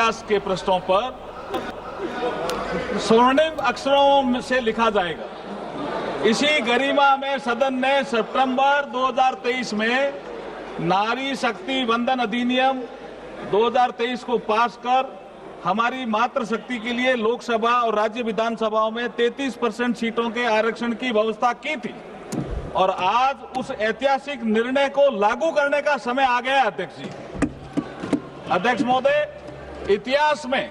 विकास के पृष्ठों पर स्वर्णिम अक्षरों से लिखा जाएगा। इसी गरिमा में सदन ने सितंबर 2023 में नारी शक्ति वंदन अधिनियम 2023 को पास कर हमारी मातृशक्ति के लिए लोकसभा और राज्य विधानसभाओं में 33% सीटों के आरक्षण की व्यवस्था की थी और आज उस ऐतिहासिक निर्णय को लागू करने का समय आ गया है। अध्यक्ष जी, अध्यक्ष महोदय, इतिहास में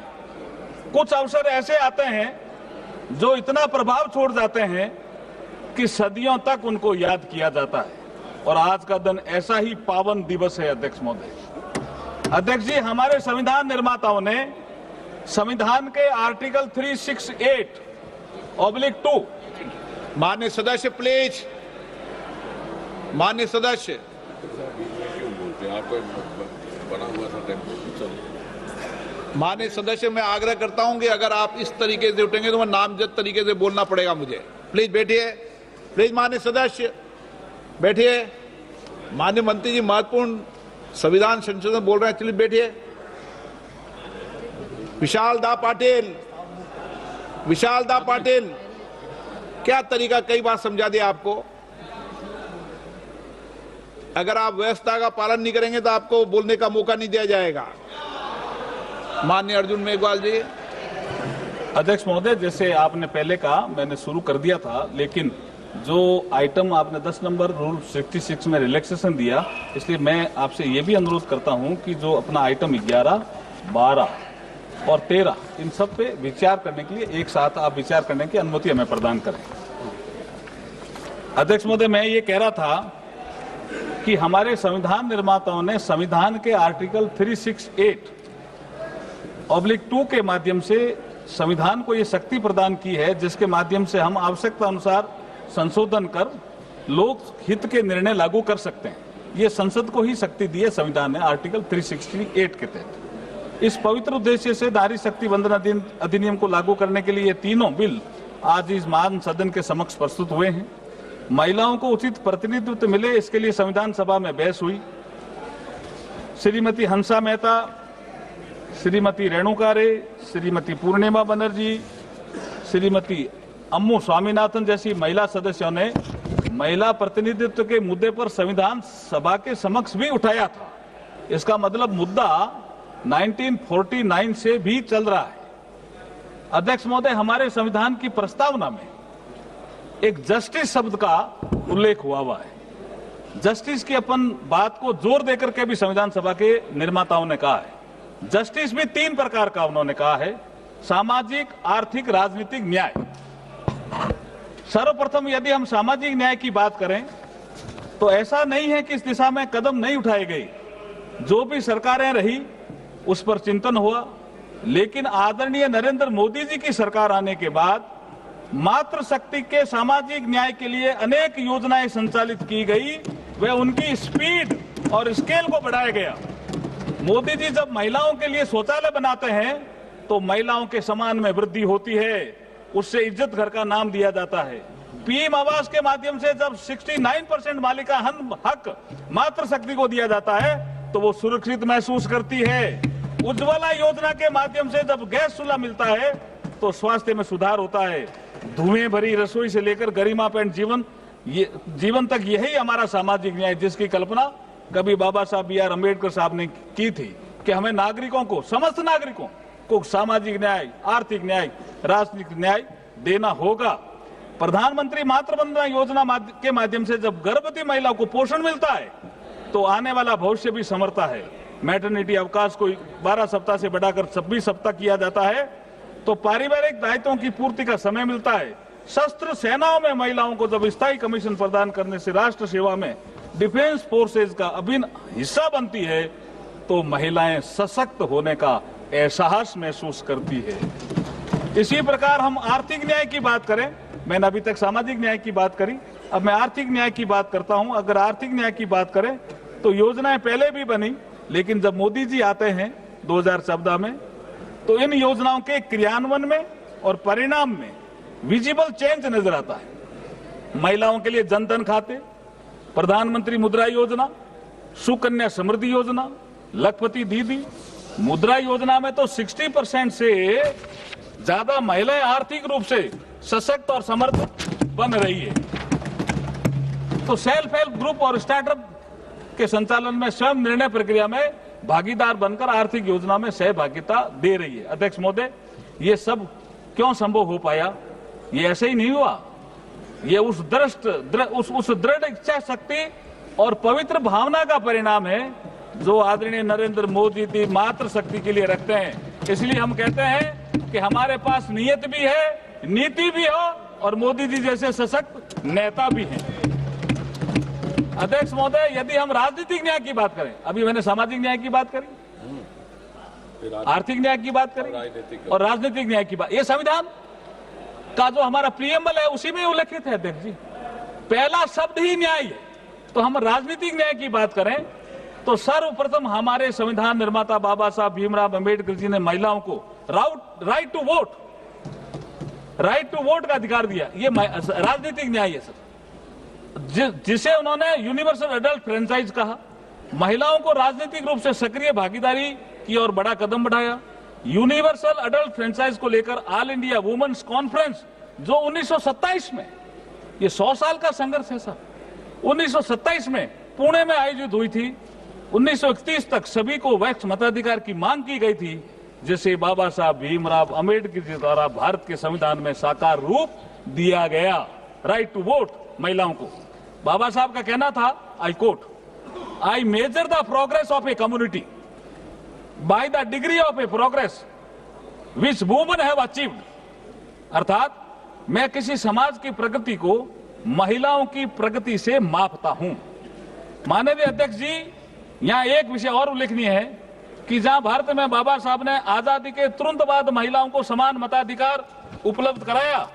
कुछ अवसर ऐसे आते हैं जो इतना प्रभाव छोड़ जाते हैं कि सदियों तक उनको याद किया जाता है और आज का दिन ऐसा ही पावन दिवस है। अध्यक्ष महोदय, अध्यक्ष जी, हमारे संविधान निर्माताओं ने संविधान के आर्टिकल 368/2 माननीय सदस्य प्लीज, माननीय सदस्य, माननीय सदस्य, मैं आग्रह करता हूं कि अगर आप इस तरीके से उठेंगे तो मैं नामजद तरीके से बोलना पड़ेगा मुझे। प्लीज बैठिए, प्लीज माननीय सदस्य बैठिए। माननीय मंत्री जी महत्वपूर्ण संविधान संशोधन बोल रहे हैं, चलिए बैठिए। विशाल दा पाटिल, विशाल दा पाटिल, क्या तरीका, कई बार समझा दिया आपको। अगर आप व्यवस्था का पालन नहीं करेंगे तो आपको बोलने का मौका नहीं दिया जाएगा। माननीय अर्जुन मेघवाल जी। अध्यक्ष महोदय, जैसे आपने पहले कहा, मैंने शुरू कर दिया था, लेकिन जो आइटम आपने 10 नंबर रूल 66 में रिलैक्सेशन दिया, इसलिए मैं आपसे ये भी अनुरोध करता हूं कि जो अपना आइटम 11, 12 और 13 इन सब पे विचार करने के लिए एक साथ आप विचार करने की अनुमति हमें प्रदान करें। अध्यक्ष महोदय, मैं ये कह रहा था कि हमारे संविधान निर्माताओं ने संविधान के आर्टिकल 368/2 के माध्यम से संविधान को ये शक्ति प्रदान की है जिसके माध्यम से हम आवश्यकता अनुसार संशोधन कर लोक हित के निर्णय लागू कर सकते हैं। ये संसद को ही शक्ति दी है संविधान ने आर्टिकल 368 के तहत। इस पवित्र उद्देश्य से नारी शक्ति वंदन अधिनियम को लागू करने के लिए ये तीनों बिल आज इस महान सदन के समक्ष प्रस्तुत हुए हैं। महिलाओं को उचित प्रतिनिधित्व मिले, इसके लिए संविधान सभा में बहस हुई। श्रीमती हंसा मेहता, श्रीमती रेणुका रे, श्रीमती पूर्णिमा बनर्जी, श्रीमती अम्मू स्वामीनाथन जैसी महिला सदस्यों ने महिला प्रतिनिधित्व के मुद्दे पर संविधान सभा के समक्ष भी उठाया था। इसका मतलब मुद्दा 1949 से भी चल रहा है। अध्यक्ष महोदय, हमारे संविधान की प्रस्तावना में एक जस्टिस शब्द का उल्लेख हुआ है। जस्टिस की अपन बात को जोर देकर के भी संविधान सभा के निर्माताओं ने कहा है। जस्टिस भी 3 प्रकार का उन्होंने कहा है: सामाजिक, आर्थिक, राजनीतिक न्याय। सर्वप्रथम यदि हम सामाजिक न्याय की बात करें तो ऐसा नहीं है कि इस दिशा में कदम नहीं उठाए गए। जो भी सरकारें रही उस पर चिंतन हुआ, लेकिन आदरणीय नरेंद्र मोदी जी की सरकार आने के बाद मातृशक्ति के सामाजिक न्याय के लिए अनेक योजनाएं संचालित की गई। वह उनकी स्पीड और स्केल को बढ़ाया गया। मोदी जी जब महिलाओं के लिए शौचालय बनाते हैं तो महिलाओं के सम्मान में वृद्धि होती है, उससे इज्जत घर का नाम दिया जाता है। पीएम आवास के माध्यम से जब 69% मालिका हक मातृशक्ति को दिया जाता है तो वो सुरक्षित महसूस करती है। उज्ज्वला योजना के माध्यम से जब गैस चूल्हा मिलता है तो स्वास्थ्य में सुधार होता है। धुएं भरी रसोई से लेकर गरिमापूर्ण जीवन तक यही हमारा सामाजिक न्याय, जिसकी कल्पना कभी बाबा साहब B.R. अम्बेडकर साहब ने की थी कि हमें नागरिकों को, समस्त नागरिकों को सामाजिक न्याय, आर्थिक न्याय, राजनीतिक न्याय देना होगा। प्रधानमंत्री मातृवंदना योजना के माध्यम से जब गर्भवती महिलाओं को पोषण मिलता है तो आने वाला भविष्य भी संवरता है। मैटरनिटी अवकाश को 12 सप्ताह से बढ़ाकर 26 सप्ताह किया जाता है तो पारिवारिक दायित्वों की पूर्ति का समय मिलता है। शस्त्र सेनाओं में महिलाओं को जब स्थायी कमीशन प्रदान करने से राष्ट्र सेवा में डिफेंस फोर्सेज का अभिन्न हिस्सा बनती है तो महिलाएं सशक्त होने का एहसास महसूस करती है। इसी प्रकार हम आर्थिक न्याय की बात करें, मैंने अभी तक सामाजिक न्याय की बात करी, अब मैं आर्थिक न्याय की बात करता हूं। अगर आर्थिक न्याय की बात करें तो योजनाएं पहले भी बनी, लेकिन जब मोदी जी आते हैं 2014 में तो इन योजनाओं के क्रियान्वयन में और परिणाम में विजिबल चेंज नजर आता है। महिलाओं के लिए जनधन खाते, प्रधानमंत्री मुद्रा योजना, सुकन्या समृद्धि योजना, लखपति दीदी, मुद्रा योजना में तो 60% से ज्यादा महिलाएं आर्थिक रूप से सशक्त और समर्थ बन रही है। तो सेल्फ हेल्प ग्रुप और स्टार्टअप के संचालन में स्वयं निर्णय प्रक्रिया में भागीदार बनकर आर्थिक योजना में सहभागिता दे रही है। अध्यक्ष महोदय, ये सब क्यों संभव हो पाया? ये ऐसे ही नहीं हुआ। ये उस दृढ़ इच्छा शक्ति और पवित्र भावना का परिणाम है जो आदरणीय नरेंद्र मोदी जी मातृ शक्ति के लिए रखते हैं। इसलिए हम कहते हैं कि हमारे पास नियत भी है, नीति भी हो और मोदी जी जैसे सशक्त नेता भी हैं। अध्यक्ष महोदय, यदि हम राजनीतिक न्याय की बात करें, अभी मैंने सामाजिक न्याय की बात करी, आर्थिक न्याय की बात करी और राजनीतिक न्याय की बात, ये संविधान का जो हमारा प्रीएम्बल है उसी में उल्लेखित है। अध्यक्ष जी, पहला शब्द ही न्याय है। तो हम राजनीतिक न्याय की बात करें तो सर्वप्रथम हमारे संविधान निर्माता बाबा साहब भीमराव अंबेडकर जी ने महिलाओं को राइट टू वोट का अधिकार दिया। ये राजनीतिक न्याय है सर, जिसे उन्होंने यूनिवर्सल अडल्ट फ्रेंचाइज कहा। महिलाओं को राजनीतिक रूप से सक्रिय भागीदारी की और बड़ा कदम बढ़ाया। यूनिवर्सल अडल्ट फ्रेंचाइज को लेकर ऑल इंडिया वुमेन्स कॉन्फ्रेंस जो 1927 में, ये 100 साल का संघर्ष है सर, 1927 में पुणे में आयोजित हुई थी। 1931 तक सभी को वैक्स मताधिकार की मांग की गई थी, जिसे बाबा साहब भीमराव अंबेडकर जी द्वारा भारत के संविधान में साकार रूप दिया गया। राइट टू वोट महिलाओं को। बाबा साहब का कहना था, I quote, I measure the progress of a community by the degree of A progress which women have achieved. अर्थात मैं किसी समाज की प्रगति को महिलाओं की प्रगति से मापता हूं। माननीय अध्यक्ष जी, यहां एक विषय और उल्लेखनीय है कि जहां भारत में बाबा साहब ने आजादी के तुरंत बाद महिलाओं को समान मताधिकार उपलब्ध कराया,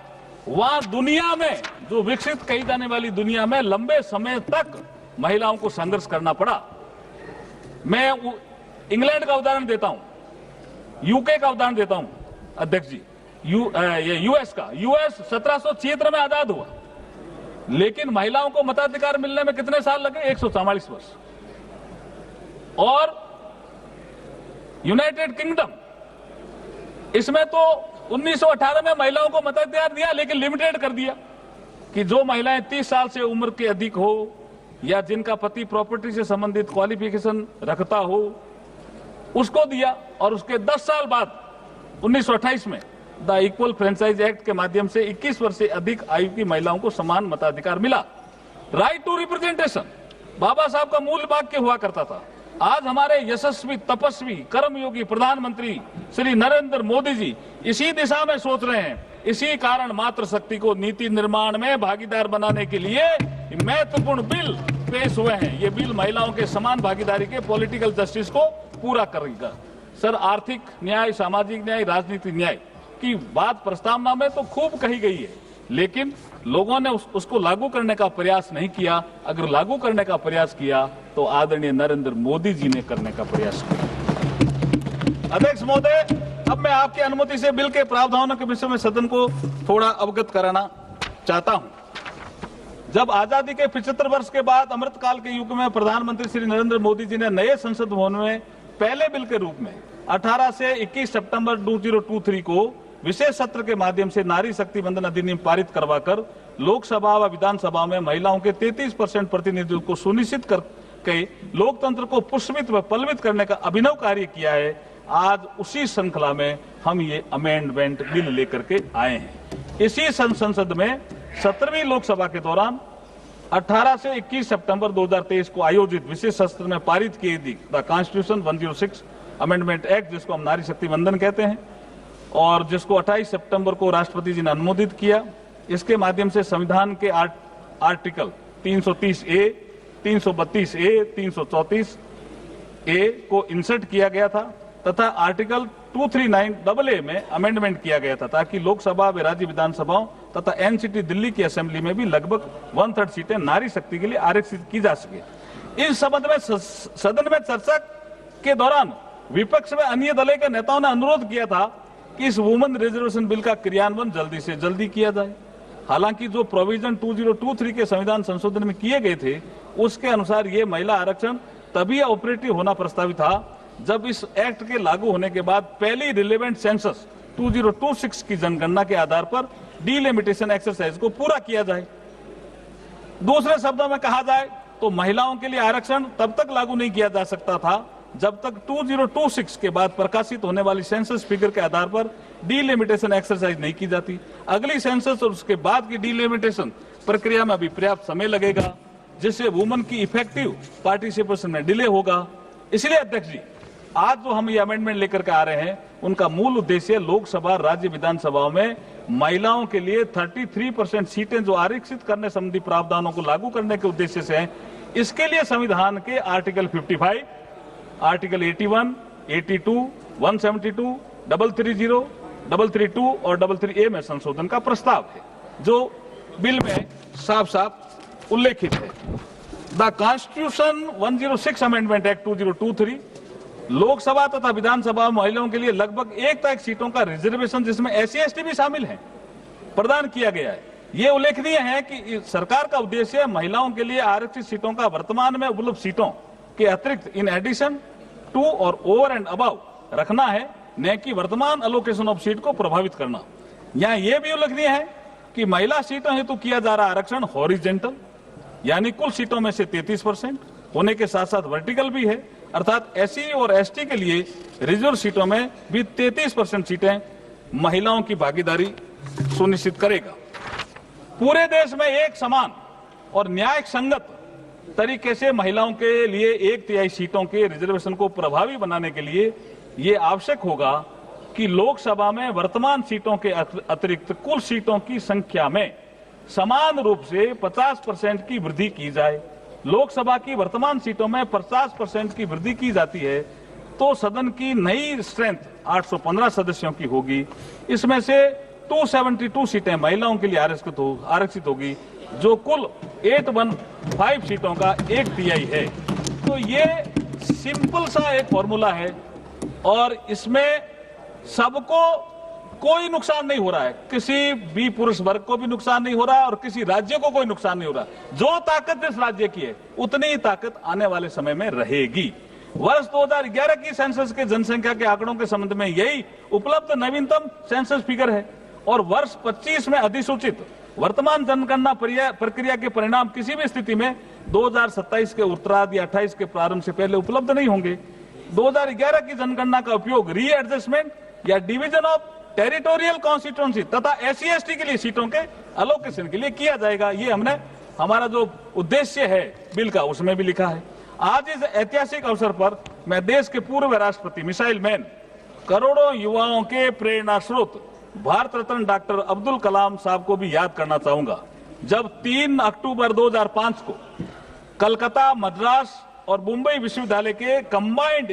वहां दुनिया में, जो विकसित कही जाने वाली दुनिया में, लंबे समय तक महिलाओं को संघर्ष करना पड़ा। मैं इंग्लैंड का उदाहरण देता हूं, यूके का उदाहरण देता हूं अध्यक्ष जी, यूएस का। यूएस 1776 में आजाद हुआ, लेकिन महिलाओं को मताधिकार मिलने में कितने साल लगे? 144 वर्ष। और यूनाइटेड किंगडम, इसमें तो 1918 में महिलाओं को मताधिकार दिया, लेकिन लिमिटेड कर दिया कि जो महिलाएं 30 साल से उम्र के अधिक हो या जिनका पति प्रॉपर्टी से संबंधित क्वालिफिकेशन रखता हो, उसको दिया। और उसके 10 साल बाद 1928 में द इक्वल फ्रेंचाइज एक्ट के माध्यम से 21 वर्ष से अधिक आयु की महिलाओं को समान मताधिकार मिला। राइट टू रिप्रेजेंटेशन बाबा साहब का मूल वाक्य हुआ करता था। आज हमारे यशस्वी, तपस्वी, कर्मयोगी प्रधानमंत्री श्री नरेंद्र मोदी जी इसी दिशा में सोच रहे हैं। इसी कारण मातृशक्ति को नीति निर्माण में भागीदार बनाने के लिए महत्वपूर्ण बिल पेश हुए हैं। ये बिल महिलाओं के समान भागीदारी के पॉलिटिकल जस्टिस को पूरा करेगा। सर, आर्थिक न्याय, सामाजिक न्याय, राजनीतिक न्याय की बात प्रस्तावना में तो खूब कही गई है, लेकिन लोगों ने उसको लागू करने का प्रयास नहीं किया। अगर लागू करने का प्रयास किया तो आदरणीय नरेंद्र मोदी जी ने करने का प्रयास किया। अध्यक्ष महोदय, अब मैं आपकी अनुमति से बिल के प्रावधानों के विषय में सदन को थोड़ा अवगत कराना चाहता हूं। जब आजादी के 75 वर्ष के बाद अमृतकाल के युग में प्रधानमंत्री श्री नरेंद्र मोदी जी ने नए संसद भवन में पहले बिल के रूप में 18 से 21 सितंबर 2023 को विशेष सत्र के माध्यम से नारी शक्ति वंदन अधिनियम पारित करवाकर लोकसभा व विधानसभा में महिलाओं के 33% प्रतिनिधित्व को सुनिश्चित करके लोकतंत्र को पुष्पित व पल्लवित करने का अभिनव कार्य किया है। आज उसी श्रृंखला में हम ये अमेंडमेंट बिल लेकर के आए हैं। इसी संसद में 17वीं लोकसभा के दौरान 18 से 21 सितंबर 2023 को आयोजित विशेष सत्र में पारित की गई द कॉन्स्टिट्यूशन 106 अमेंडमेंट एक्ट, जिसको हम नारी शक्ति वंदन कहते हैं, और जिसको 28 सितंबर को राष्ट्रपति जी ने अनुमोदित किया। इसके माध्यम से संविधान के आर्टिकल 330 ए, 332 ए, 334 ए को इंसर्ट किया गया था तथा आर्टिकल 239 AA में अमेंडमेंट किया गया था, ताकि लोकसभा व राज्य विधानसभाओं तथा एनसीटी दिल्ली की असेंबली में भी लगभग 1/3 सीटें नारी शक्ति के लिए आरक्षित की जा सके। इस संबंध में सदन में चर्चा के दौरान विपक्ष में अन्य दलों के नेताओं ने अनुरोध किया था कि इस वुमेन रिजर्वेशन बिल का क्रियान्वयन जल्दी से जल्दी किया जाए। हालांकि जो प्रोविजन 2023 के संविधान संशोधन में किए गए थे, उसके अनुसार ये महिला आरक्षण तभी ऑपरेटिव होना प्रस्तावित था जब इस एक्ट के लागू होने के बाद पहली रिलेवेंट सेंसस 2026 की जनगणना के आधार पर डिलिमिटेशन एक्सरसाइज को पूरा किया जाए। दूसरे शब्दों में कहा जाए तो महिलाओं के लिए आरक्षण तब तक लागू नहीं किया जा सकता था जब तक 2026 के बाद प्रकाशित होने वाली सेंसस फिगर के आधार पर डिलिमिटेशन एक्सरसाइज नहीं की जाती। अगली सेंसस और उसके बाद की डिलिमिटेशन प्रक्रिया में अभी पर्याप्त समय लगेगा, जिससे वुमन की इफेक्टिव पार्टिसिपेशन में डिले होगा। इसलिए अध्यक्ष जी, आज जो हम ये अमेंडमेंट लेकर के आ रहे हैं, उनका मूल उद्देश्य लोकसभा राज्य विधानसभाओं में महिलाओं के लिए 33% सीटें जो आरक्षित करने संबंधी प्रावधानों को लागू करने के उद्देश्य से हैं। इसके लिए संविधान के आर्टिकल 55, आर्टिकल 81, 82, 172, 330, 332 और 33A में संशोधन का प्रस्ताव है, जो बिल में साफ साफ उल्लेखित है। The constitution 106 amendment act 2023 Lok Sabha तथा विधानसभा महिलाओं के लिए लगभग 1/3 सीटों का रिजर्वेशन, जिसमें SC/ST भी शामिल हैं, प्रदान किया गया है। ये उल्लेखनीय है कि सरकार का उद्देश्य महिलाओं के लिए आरक्षित सीटों का वर्तमान में उपलब्ध सीटों के अतिरिक्त इन एडिशन टू और ओवर एंड अबव रखना है, न कि वर्तमान अलोकेशन ऑफ सीट को प्रभावित करना। यहाँ यह भी उल्लेखनीय है कि महिला सीटों हेतु किया जा रहा आरक्षण हॉरिजेंटल यानी कुल सीटों में से 33% होने के साथ साथ वर्टिकल भी है, अर्थात SC और ST के लिए रिजर्व सीटों में भी 33% सीटें महिलाओं की भागीदारी सुनिश्चित करेगा। पूरे देश में एक समान और न्याय संगत तरीके से महिलाओं के लिए 1/3 सीटों के रिजर्वेशन को प्रभावी बनाने के लिए ये आवश्यक होगा कि लोकसभा में वर्तमान सीटों के अतिरिक्त कुल सीटों की संख्या में समान रूप से 50% की वृद्धि की जाए। लोकसभा की वर्तमान सीटों में 50% की वृद्धि की जाती है तो सदन की नई स्ट्रेंथ 815 सदस्यों की होगी। इसमें से 272 सीटें महिलाओं के लिए आरक्षित होगी, जो कुल 815 सीटों का 1/3 है। तो ये सिंपल सा एक फॉर्मूला है और इसमें सबको कोई नुकसान नहीं हो रहा है, किसी भी पुरुष वर्ग को भी नुकसान नहीं हो रहा है और किसी राज्य को कोई नुकसान नहीं हो रहा। जो ताकत इस राज्य की है उतनी ही ताकत आने वाले समय में रहेगी। वर्ष 2011 की सेंसस के जनसंख्या के आंकड़ों के संबंध में यही उपलब्ध नवीनतम सेंसस फिगर है और वर्ष 25 में अधिसूचित वर्तमान जनगणना प्रक्रिया के परिणाम किसी भी स्थिति में 2027 के उत्तरार्ध या 28 के प्रारंभ से पहले उपलब्ध नहीं होंगे। 2011 की जनगणना का उपयोग रीएडजस्टमेंट या डिवीजन ऑफ टेरिटोरियल कॉन्स्टिट्यूएंसी तथा SC/ST के लिए सीटों के अलोकेशन के लिए किया जाएगा। ये हमने हमारा जो उद्देश्य है बिल का उसमें भी लिखा है। आज इस ऐतिहासिक अवसर पर मैं देश के पूर्व राष्ट्रपति मिसाइल मैन, करोड़ों युवाओं के प्रेरणा स्रोत भारत रत्न डॉक्टर अब्दुल कलाम साहब को भी याद करना चाहूंगा। जब 3 अक्टूबर 2005 को कलकत्ता, मद्रास और मुंबई विश्वविद्यालय के कंबाइंड